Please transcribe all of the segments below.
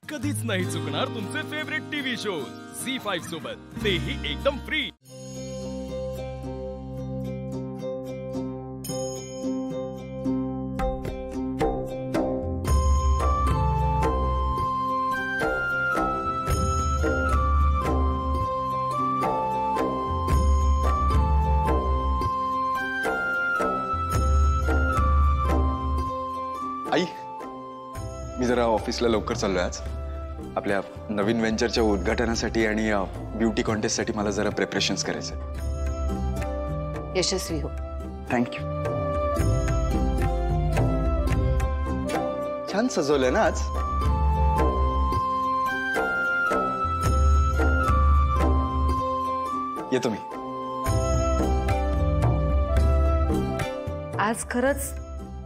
कधीच नाही चुकणार तुमचे फेवरेट टीव्ही शोज झी5 सोबत, तेही एकदम फ्री। आई, मी जरा ऑफिसला लवकर चाललोय आज। आपल्या नवीन वेंचरच्या उद्घाटनासाठी आणि ब्युटी कॉन्टेस्टसाठी मला जरा प्रिपरेशन्स करायचे। यशस्वी हो। थँक्यू। छान सजवलंय ना आज। येतो मी। आज खरंच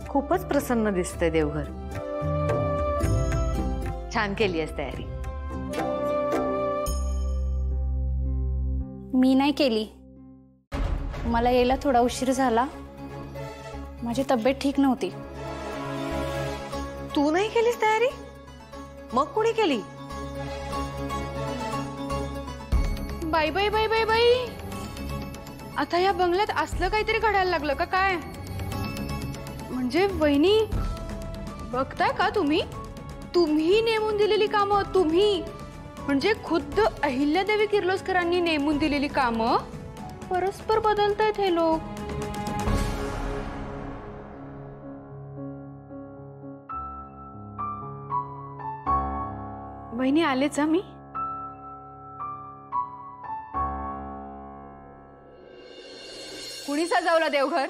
खूपच प्रसन्न दिसतंय देवघर। छान केली आहेस तयारी। मी नाही केली, मला यायला थोडा उशीर झाला, माझी तब्येत ठीक नव्हती। तू नाही केलीस तयारी? मग कोणी केली? बाई बाई बाई बाई बाई, आता या बंगल्यात असलं काहीतरी घडायला लागलं का काय? म्हणजे वहिनी, बघताय का तुम्ही? तुम्ही नेमून दिलेली कामं, तुम्ही म्हणजे खुद्द अहिल्यादेवी किर्लोस्करांनी नेमून दिलेली कामं परस्पर बदलतायत हे लोक। वहिनी आलेच मी। कुणी सजवलं देवघर?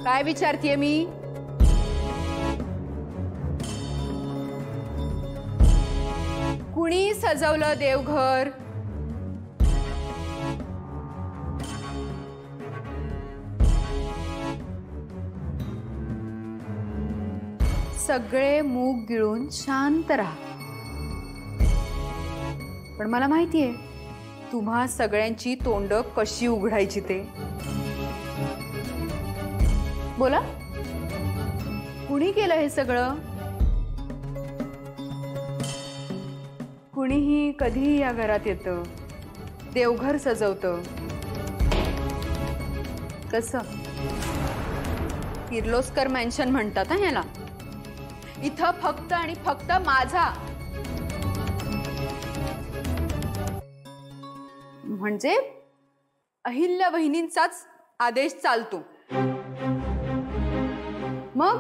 काय विचारतीये मी? कुणी सजवलं देवघर? सगळे मूग गिळून शांत राहा। पण मला माहितीये तुम्हा सगळ्यांची तोंड कशी उघडायची ते। बोला, कुणी केलं हे सगळं? कुणीही कधीही या घरात येतं, देवघर सजवतं। कसं? किर्लोस्कर मॅन्शन म्हणतात ना याला। इथं फक्त आणि फक्त माझा म्हणजे अहिल्या वहिनींचाच आदेश चालतो। मग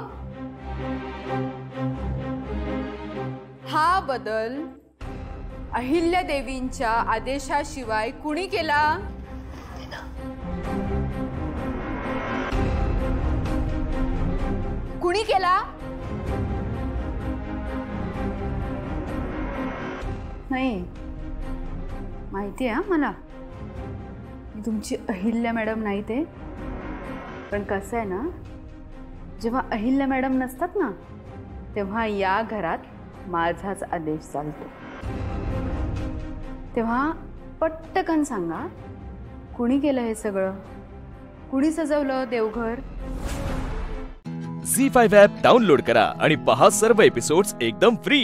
हा बदल अहिल्या देवींच्या आदेशाशिवाय कुणी केला? कुणी केला? नाही माहिती आहे मला, मी तुमची अहिल्या मॅडम नाही ते। पण कसं आहे ना, जेव्हा अहिल्या मॅडम नसतात ना, तेव्हा या घरात माझाच आदेश चालतो। तेव्हा पटकन सांगा, कुणी केलं हे सगळं? कुणी सजवलं देवघर? झी5 ॲप डाउनलोड करा आणि पहा सर्व एपिसोड्स एकदम फ्री।